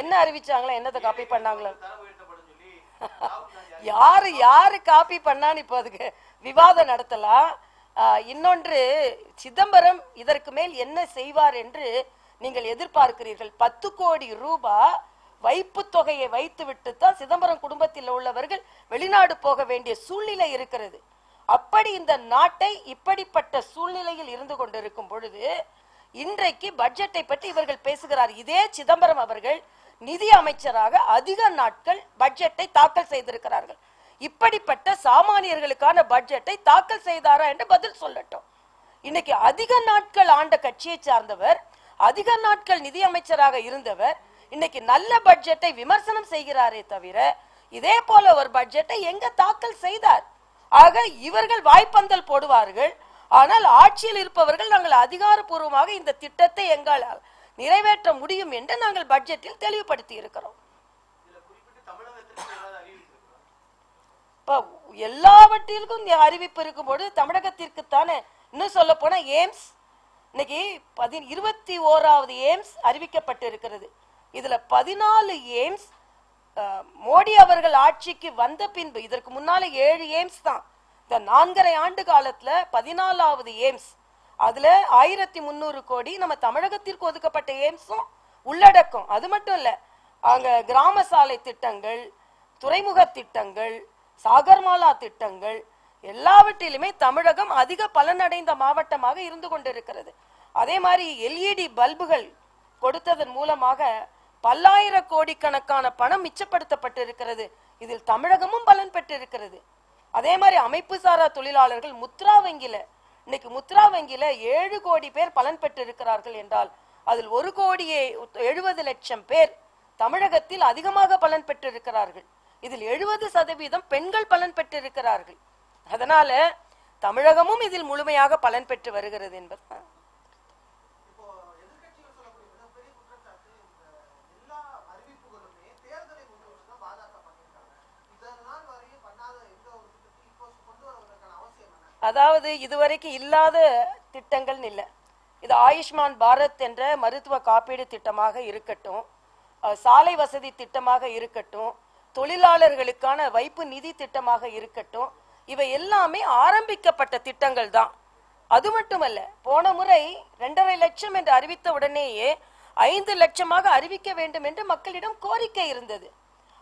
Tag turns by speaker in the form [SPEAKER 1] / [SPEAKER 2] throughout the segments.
[SPEAKER 1] என்ன அறிவிச்சாங்களா, என்னத்தை காப்பி பண்ணாங்களா? யாரு யாரு காப்பி பண்ணான்னு இப்ப அதுக்கு விவாதம் நடத்தலாம். இன்னொன்று, சிதம்பரம் இதற்கு மேல் என்ன செய்வார் என்று நீங்கள் எதிர்பார்க்கிறீர்கள்? 10 கோடி ரூபாய் வைப்பு தொகையை வைத்து விட்டுத்தான் சிதம்பரம் குடும்பத்தில் உள்ளவர்கள் வெளிநாடு போக வேண்டிய சூழ்நிலை இருக்கிறது. அப்படி இந்த நாட்டை இப்படிப்பட்ட சூழ்நிலையில் இருந்து கொண்டிருக்கும் பொழுது இன்றைக்கு பட்ஜெட்டை பற்றி இவர்கள் பேசுகிறார். இதே சிதம்பரம் அவர்கள் நிதி அமைச்சராக அதிக நாட்கள் பட்ஜெட்டை தாக்கல் செய்திருக்கிறார்கள். இப்படிப்பட்ட சாமானியர்களுக்கான பட்ஜெட்டை தாக்கல் செய்தாரா என்று பதில் சொல்லட்டும். இன்னைக்கு அதிக நாட்கள் ஆண்ட கட்சியை சார்ந்தவர், அதிக நாட்கள் நிதி அமைச்சராக இருந்தவர், இன்னைக்கு நல்ல பட்ஜெட்டை விமர்சனம் செய்கிறாரே தவிர இதே போல ஒரு பட்ஜெட்டை எங்க தாக்கல் செய்தார்? ஆக இவர்கள் வாய்ப்பந்தல் போடுவார்கள். ஆனால் ஆட்சியில் இருப்பவர்கள் நாங்கள் அதிகாரப்பூர்வமாக இந்த திட்டத்தை எங்களால் நிறைவேற்ற முடியும் என்று நாங்கள் பட்ஜெட்டில் தெளிவுபடுத்தி இருக்கிறோம். எல்லாவற்றிற்கும் அறிவிப்பு இருக்கும்போது தமிழகத்திற்கு தானே. இன்னும் சொல்ல போனா எய்ம்ஸ் இன்னைக்கு 21வது எய்ம்ஸ் அறிவிக்கப்பட்டு இருக்கிறது. இதுல 14 எய்ம்ஸ் மோடி அவர்கள் ஆட்சிக்கு வந்த பின்பு, இதற்கு முன்னால 7 எய்ம்ஸ் தான். இந்த 4.5 ஆண்டு காலத்துல 14வது எய்ம்ஸ், அதுல 1300 கோடி நம்ம தமிழகத்திற்கு ஒதுக்கப்பட்ட எய்ம்ஸும் உள்ளடக்கம். அது மட்டும் இல்ல, அங்க கிராம சாலை திட்டங்கள், துறைமுக திட்டங்கள், சாகர்மாலா திட்டங்கள் எல்லாவற்றிலுமே தமிழகம் அதிக பலனடைந்த மாவட்டமாக இருந்து கொண்டிருக்கிறது. அதே மாதிரி எல்இடி பல்புகள் கொடுத்ததன் மூலமாக பல்லாயிர கோடிக்கணக்கான பணம் மிச்சப்படுத்தப்பட்டிருக்கிறது. இதில் தமிழகமும் பலன் பெற்றிருக்கிறது. அதே மாதிரி அமைப்பு சாரா தொழிலாளர்கள் முத்ரா வங்கியில, இன்னைக்கு முத்ரா வங்கியில 7 கோடி பேர் பலன் பெற்றிருக்கிறார்கள் என்றால் அதில் 1,70,00,000 பேர் தமிழகத்தில் அதிகமாக பலன் பெற்றிருக்கிறார்கள். இதில் 70% பெண்கள் பலன் பெற்றிருக்கிறார்கள். அதனால தமிழகமும் இதில் முழுமையாக பலன் பெற்று வருகிறது என்பது. அதாவது இதுவரைக்கும் இல்லாத திட்டங்கள் இல்லை. இது ஆயுஷ்மான் பாரத் என்ற மருத்துவ காப்பீடு திட்டமாக இருக்கட்டும், சாலை வசதி திட்டமாக இருக்கட்டும், தொழிலாளர்களுக்கான வைப்பு நிதி திட்டமாக இருக்கட்டும், இவை எல்லாமே ஆரம்பிக்கப்பட்ட திட்டங்கள் தான். அது மட்டுமல்ல, போன முறை 2.5 லட்சம் என்று அறிவித்த உடனேயே 5 லட்சமாக அறிவிக்க வேண்டும் என்று மக்களிடம் கோரிக்கை இருந்தது.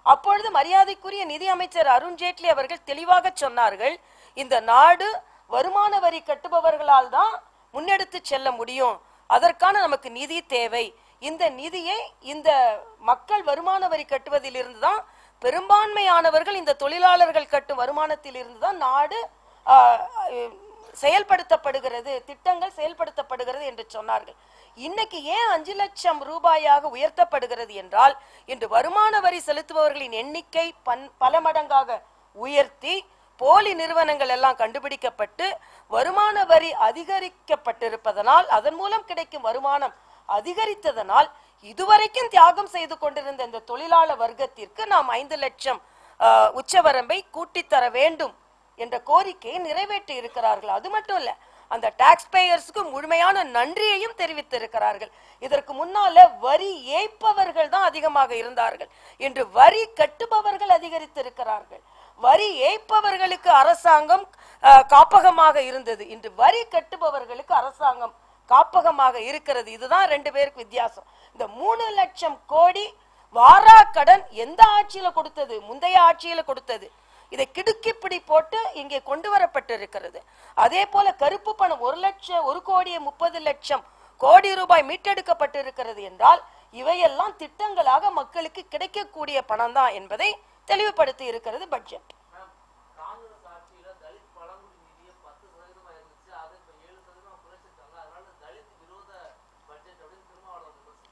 [SPEAKER 1] அப்பொழுது மரியாதைக்குரிய நிதி அமைச்சர் அருண்ஜேட்லி அவர்கள் தெளிவாக சொன்னார்கள், இந்த நாடு வருமான வரி கட்டுபவர்களால் தான் முன்னெடுத்து செல்ல முடியும், அதற்கான நமக்கு நிதி தேவை. இந்த நிதியை இந்த மக்கள் வருமான வரி கட்டுவதில் இருந்துதான், பெரும்பான்மையானவர்கள் இந்த தொழிலாளர்கள் கட்டும் வருமானத்தில் இருந்துதான் நாடு செயல்படுத்தப்படுகிறது, திட்டங்கள் செயல்படுத்தப்படுகிறது என்று சொன்னார்கள். இன்னைக்கு ஏன் 5 லட்சம் ரூபாயாக உயர்த்தப்படுகிறது என்றால், இன்று வருமான வரி செலுத்துபவர்களின் எண்ணிக்கை பல மடங்காக உயர்த்தி போலி நிறுவனங்கள் எல்லாம் கண்டுபிடிக்கப்பட்டு வருமான வரி அதிகரிக்கப்பட்டிருப்பதனால், அதன் மூலம் கிடைக்கும் வருமானம் அதிகரித்ததனால் இதுவரைக்கும் தியாகம் செய்து கொண்டிருந்த இந்த தொழிலாளர் வர்க்கத்திற்கு நாம் 5 லட்சம் உச்சவரம்பை கூட்டித்தர வேண்டும் என்ற கோரிக்கையை நிறைவேற்றி இருக்கிறார்கள். அது மட்டும் இல்ல, அந்த டாக்ஸ் பேயர்ஸ்க்கு முழுமையான நன்றியையும் தெரிவித்திருக்கிறார்கள். இதற்கு முன்னால வரி ஏய்ப்பவர்கள் தான் அதிகமாக இருந்தார்கள், இன்று வரி கட்டுபவர்கள் அதிகரித்திருக்கிறார்கள். வரி ஏய்ப்பவர்களுக்கு அரசாங்கம் காப்பகமாக இருந்தது, இன்று வரி கட்டுபவர்களுக்கு அரசாங்கம் காப்பகமாக இருக்கிறது. இதுதான் 2 பேருக்கு வித்தியாசம். இந்த 3 லட்சம் கோடி வாரா கடன் எந்த ஆட்சியில கொடுத்தது? முந்தைய ஆட்சியில கொடுத்தது. இதை கிடுக்கிப்பிடி போட்டு இங்கே கொண்டு வரப்பட்டிருக்கிறது. அதே போல கருப்பு பணம் 1,30,00,000 கோடி ரூபாய் மீட்டெடுக்கப்பட்டிருக்கிறது என்றால் இவையெல்லாம் திட்டங்களாக மக்களுக்கு கிடைக்கக்கூடிய பணம் தான் என்பதை தெளிவுபடுத்தி இருக்கிறது பட்ஜெட்.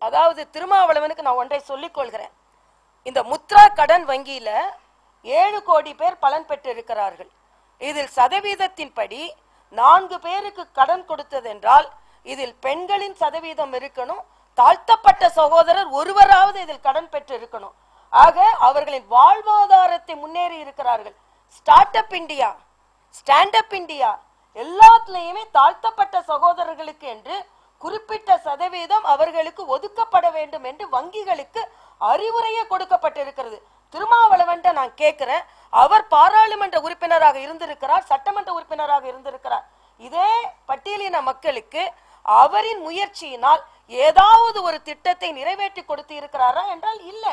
[SPEAKER 1] அதாவது திருமாவளவனுக்கு நான் ஒன்றை சொல்லிக் கொள்கிறேன், இந்த முத்ரா கடன் வங்கியில 7 கோடி பேர் பலன் பெற்றிருக்கிறார்கள். இதில் சதவீதத்தின் படி 4 பேருக்கு கடன் கொடுத்ததென்றால் இதில் பெண்களின் சதவீதம் இருக்கணும், தாழ்த்தப்பட்ட சகோதரர் ஒருவராவது இதில் கடன் பெற்று இருக்கணும். ஆக அவர்களின் வாழ்வாதாரத்தை முன்னேறி இருக்கிறார்கள். Start up India, stand up India எல்லாத்துலயுமே தாழ்த்தப்பட்ட சகோதரர்களுக்கு என்று குறிப்பிட்ட சதவீதம் அவர்களுக்கு ஒதுக்கப்பட வேண்டும் என்று வங்கிகளுக்கு அறிவுரையே கொடுக்கப்பட்டிருக்கிறது. திருமாவளவன் நான் கேட்கிறேன், அவர் பாராளுமன்ற உறுப்பினராக இருந்திருக்கிறார், சட்டமன்ற உறுப்பினராக இருந்திருக்கிறார். இதே பட்டியலின மக்களுக்கு அவரின் முயற்சியினால் ஏதாவது ஒரு திட்டத்தை நிறைவேற்றி கொடுத்து இருக்கிறாரா என்றால் இல்ல.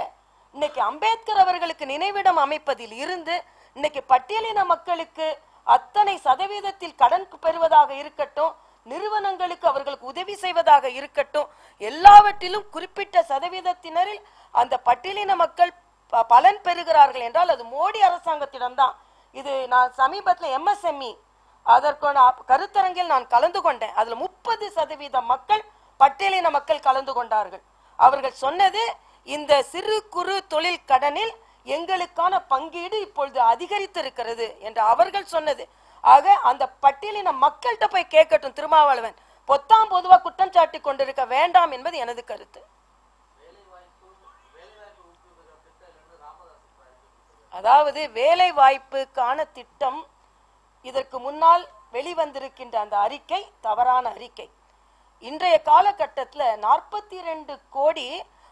[SPEAKER 1] இன்னைக்கு அம்பேத்கர் அவர்களுக்கு நினைவிடம் அமைப்பதில் இருந்து இன்னைக்கு பட்டியலின மக்களுக்கு அத்தனை சதவீதத்தில் கடன் பெறுவதாக இருக்கட்டும், நிறுவனங்களுக்கு அவர்களுக்கு உதவி செய்வதாக இருக்கட்டும், எல்லாவற்றிலும் குறிப்பிட்ட சதவீதத்தினரில் அந்த பட்டியலின மக்கள் பலன் பெறுகிறார்கள் என்றால் அது மோடி அரசாங்கத்திடம்தான். இது நான் சமீபத்தில் MSME அதற்கான கருத்தரங்கில் நான் கலந்து கொண்டேன். அதுல 30% மக்கள் பட்டியலின மக்கள் கலந்து கொண்டார்கள். அவர்கள் சொன்னது, இந்த சிறு குறு தொழில் கடனில் எங்களுக்கான பங்கீடு இப்பொழுது அதிகரித்திருக்கிறது என்று அவர்கள் சொன்னது. ஆக அந்த பட்டியலின மக்கள்கிட்ட போய் கேட்கட்டும் திருமாவளவன், பொத்தாம் பொதுவா குற்றம் சாட்டி கொண்டிருக்க வேண்டாம் என்பது எனது கருத்து. அதாவது வேலை வாய்ப்புக்கான திட்டம், இதற்கு முன்னால் வெளிவந்திருக்கின்ற அந்த அறிக்கை தவறான அறிக்கை. இன்றைய காலகட்டத்தில் 42 கோடி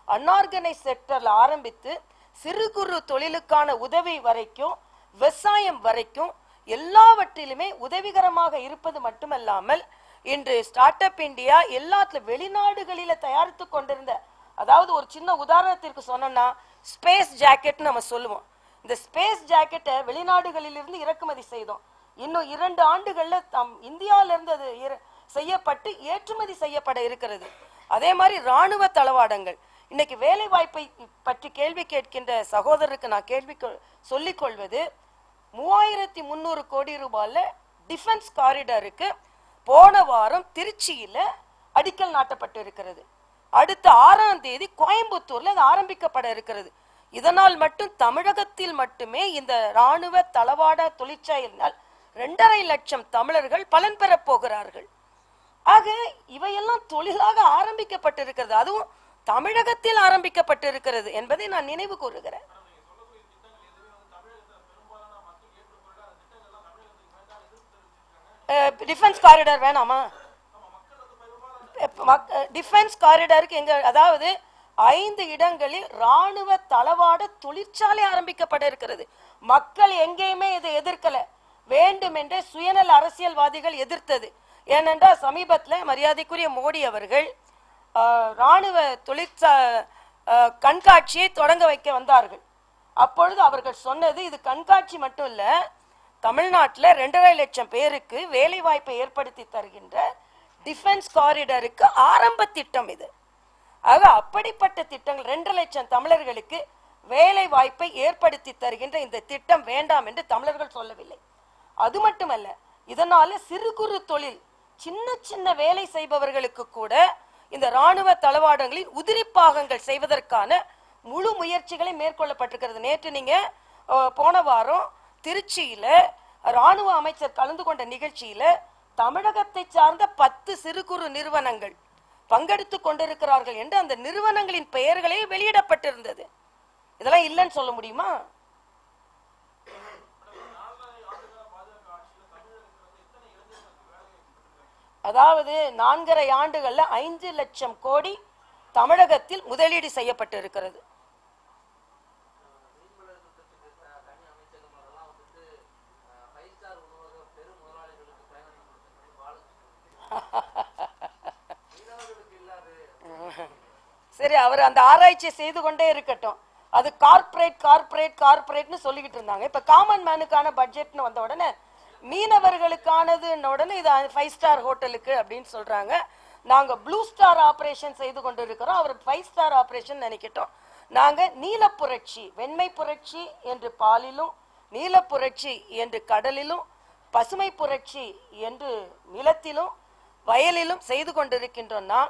[SPEAKER 1] அன்ஆர்கனைஸ் செக்டர்ல ஆரம்பித்து சிறு குறு தொழிலுக்கான உதவி வரைக்கும், விவசாயம் வரைக்கும் எல்லாவற்றிலுமே உதவிகரமாக இருப்பது மட்டுமல்லாமல் இன்று ஸ்டார்ட் அப் இந்தியா எல்லாத்துல வெளிநாடுகளில தயாரித்து கொண்டிருந்த, அதாவது ஒரு சின்ன உதாரணத்திற்கு சொன்னோம்னா ஸ்பேஸ் ஜாக்கெட் நம்ம சொல்லுவோம். இந்த ஸ்பேஸ் ஜாக்கெட்டை வெளிநாடுகளிலிருந்து இறக்குமதி செய்தோம். இன்னும் 2 ஆண்டுகள்ல இந்தியாவிலிருந்து அது செய்யப்பட்டு ஏற்றுமதி செய்யப்பட இருக்கிறது. அதே மாதிரி ராணுவ தளவாடங்கள். இன்னைக்கு வேலை வாய்ப்பை பற்றி கேள்வி கேட்கின்ற சகோதரருக்கு நான் கேள்வி சொல்லிக் கொள்வது, 3300 கோடி ரூபாயில டிஃபென்ஸ் காரிடாருக்கு போன வாரம் திருச்சியில அடிக்கல் நாட்டப்பட்டு இருக்கிறது. அடுத்த 6ஆம் தேதி கோயம்புத்தூர்ல அது ஆரம்பிக்கப்பட இருக்கிறது. இதனால் மட்டும் தமிழகத்தில் மட்டுமே இந்த ராணுவ தளவாட தொழிற்சாலையினால் 2.5 லட்சம் தமிழர்கள் பலன் பெற போகிறார்கள். ஆக இவையெல்லாம் தொழிலாக ஆரம்பிக்கப்பட்டிருக்கிறது, அதுவும் தமிழகத்தில் ஆரம்பிக்கப்பட்டிருக்கிறது என்பதை நான் நினைவு கூறுகிறேன். டிஃபென்ஸ் காரிடார் வேணாமா? டிஃபென்ஸ் காரிடாருக்கு எங்க, அதாவது 5 இடங்களில் ராணுவ தளவாட தொழிற்சாலை ஆரம்பிக்கப்பட இருக்கிறது. மக்கள் எங்கேயுமே இதை எதிர்க்கல, வேண்டுமென்றே சுயநல அரசியல்வாதிகள் எதிர்த்தது. ஏனென்றால் சமீபத்தில் மரியாதைக்குரிய மோடி அவர்கள் ராணுவ கண்காட்சியை தொடங்க வைக்க வந்தார்கள். அப்பொழுது அவர்கள் சொன்னது, இது கண்காட்சி மட்டும் இல்ல, தமிழ்நாட்டில் 2.5 லட்சம் பேருக்கு வேலை வாய்ப்பை ஏற்படுத்தி தருகின்ற டிஃபென்ஸ் காரிடருக்கு ஆரம்ப திட்டம் இது. ஆக அப்படிப்பட்ட திட்டங்கள் 2 லட்சம் தமிழர்களுக்கு வேலை வாய்ப்பை ஏற்படுத்தி தருகின்ற இந்த திட்டம் வேண்டாம் என்று தமிழர்கள் சொல்லவில்லை. அது மட்டுமல்ல, இதனால சிறு குறு தொழில் சின்ன சின்ன வேலை செய்பவர்களுக்கு கூட இந்த ராணுவ தளவாடங்களில் உதிரி பாகங்கள் செய்வதற்கான முழு முயற்சிகளை மேற்கொள்ளப்பட்டிருக்கிறது. நேற்று நீங்க போன வாரம் திருச்சியில ராணுவ அமைச்சர் கலந்து கொண்ட நிகழ்ச்சியில தமிழகத்தை சார்ந்த 10 சிறு குறு நிறுவனங்கள் பங்கெடுத்துக் கொண்டிருக்கிறார்கள் என்று அந்த நிறுவனங்களின் பெயர்களே வெளியிடப்பட்டிருந்தது. இதெல்லாம் இல்லைன்னு சொல்ல முடியுமா? அதாவது 4.5 ஆண்டுகள்ல 5 லட்சம் கோடி தமிழகத்தில் முதலீடு செய்யப்பட்டு இருக்கிறது. சரி, அவர் அந்த ஆராய்ச்சி செய்து கொண்டே இருக்கட்டும். அது கார்பரேட் கார்பரேட் கார்பரேட்னு சொல்லிக்கிட்டு இருந்தாங்க. இப்ப காமன் மேனுக்கான பட்ஜெட்னு வந்த உடனே மீனவர்களுக்கானது உடனே இது 5 ஸ்டார் ஹோட்டலுக்கு அப்படின்னு சொல்றாங்க. நாங்க ப்ளூ ஸ்டார் ஆபரேஷன் செய்து கொண்டு இருக்கிறோம், அவர் 5 ஸ்டார் ஆபரேஷன் நினைக்கிட்டோம். நாங்க நீல புரட்சி, வெண்மை புரட்சி என்று பாலிலும், நீல புரட்சி என்று கடலிலும், பசுமை புரட்சி என்று நிலத்திலும் வயலிலும் செய்து கொண்டிருக்கின்றோம்னா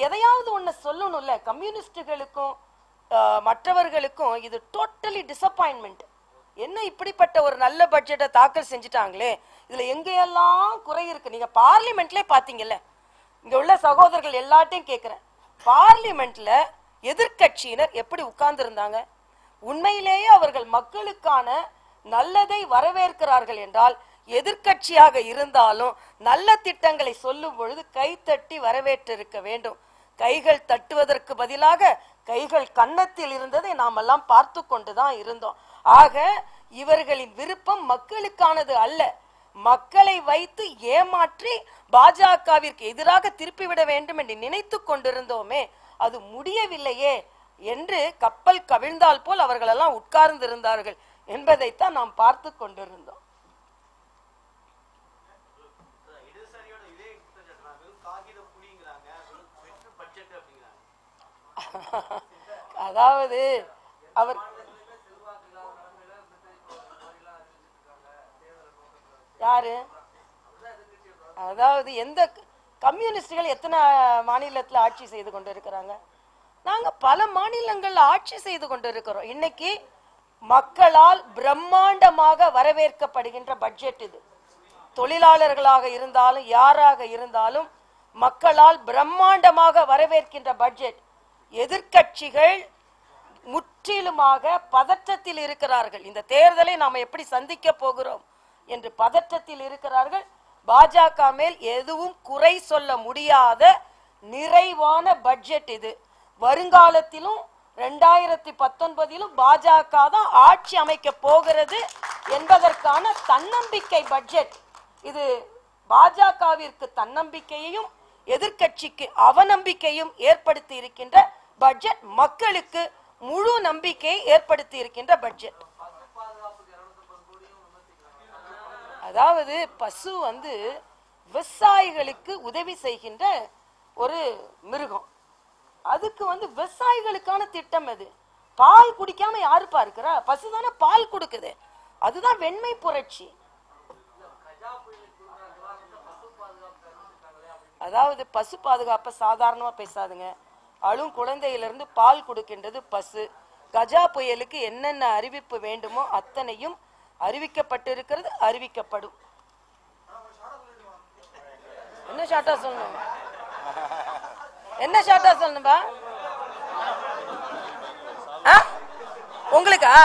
[SPEAKER 1] எதையாவது ஒண்ணு சொல்லணும்ல. கம்யூனிஸ்டுகளுக்கும் மற்றவர்களுக்கும் இது டோட்டலி டிசப்பாயின்மெண்ட். என்ன இப்படிப்பட்ட ஒரு நல்ல பட்ஜெட்டை தாக்கல் செஞ்சுட்டாங்களே, இதுல எங்கெல்லாம் குறை இருக்கு. நீங்க பார்லிமெண்ட்ல பாத்தீங்கல்ல, இங்க உள்ள சகோதரர்கள் எல்லாத்தையும் கேட்கிறேன், பார்லிமெண்ட்ல எதிர்கட்சியினர் எப்படி உட்கார்ந்து இருந்தாங்க? உண்மையிலேயே அவர்கள் மக்களுக்கான நல்லதை வரவேற்கிறார்கள் என்றால், எதிர்கட்சியாக இருந்தாலும் நல்ல திட்டங்களை சொல்லும் பொழுது கைத்தட்டி வரவேற்றிருக்க வேண்டும். கைகள் தட்டுவதற்கு பதிலாக கைகள் கன்னத்தில் இருந்ததை நாம் எல்லாம் பார்த்து கொண்டுதான் இருந்தோம். ஆக இவர்களின் விருப்பம் மக்களுக்கானது அல்ல. மக்களை வைத்து ஏமாற்றி பாஜகவிற்கு எதிராக திருப்பிவிட வேண்டும் என்று நினைத்து கொண்டிருந்தோமே, அது முடியவில்லையே என்று கப்பல் கவிழ்ந்தால் போல் அவர்கள் எல்லாம் உட்கார்ந்து இருந்தார்கள் என்பதைத்தான் நாம் பார்த்து கொண்டிருந்தோம். அதாவது அவர் யாரு, அதாவது எந்த கம்யூனிஸ்டுகள் எத்தனை மாநிலத்தில் ஆட்சி செய்து கொண்டிருக்கிறாங்க? நாங்க பல மாநிலங்கள் ஆட்சி செய்து கொண்டிருக்கிறோம். இன்னைக்கு மக்களால் பிரம்மாண்டமாக வரவேற்கப்படுகின்ற பட்ஜெட் இது. தொழிலாளர்களாக இருந்தாலும் யாராக இருந்தாலும் மக்களால் பிரம்மாண்டமாக வரவேற்கின்ற பட்ஜெட். எதிர்கட்சிகள் முற்றிலுமாக பதற்றத்தில் இருக்கிறார்கள். இந்த தேர்தலை நாம் எப்படி சந்திக்க போகிறோம் என்று பதற்றத்தில் இருக்கிறார்கள். பாஜக மேல் எதுவும் குறை சொல்ல முடியாத நிறைவான பட்ஜெட் இது. வருங்காலத்திலும் 2019 பாஜக தான் ஆட்சி அமைக்க போகிறது என்பதற்கான தன்னம்பிக்கை பட்ஜெட் இது. பாஜகவிற்கு தன்னம்பிக்கையையும் எதிர்கட்சிக்கு அவநம்பிக்கையும் ஏற்படுத்தி இருக்கின்ற பட்ஜெட், மக்களுக்கு முழு நம்பிக்கையை ஏற்படுத்தி இருக்கின்ற பட்ஜெட். அதாவது பசு விவசாயிகளுக்கு உதவி செய்கின்ற ஒரு மிருகம். அதுக்கு விவசாயிகளுக்கான திட்டம் அது. பால் குடிக்காம யாரு பார்க்கிறா? பசுதானே பால் கொடுக்குது. அதுதான் வெண்மை புரட்சி. அதாவது பசு பாதுகாப்பை சாதாரணமா பேசாதுங்க. அழும் குழந்தையிலிருந்து பால் கொடுக்கின்றது பசு. கஜா புயலுக்கு என்னென்ன அறிவிப்பு வேண்டுமோ அத்தனையும் அறிவிக்கப்பட்டிருக்கிறது, அறிவிக்கப்படும். என்ன ஷார்ட்டா சொல்லணும்? என்ன ஷார்ட்டா சொல்லணும்பா? உங்களுக்கா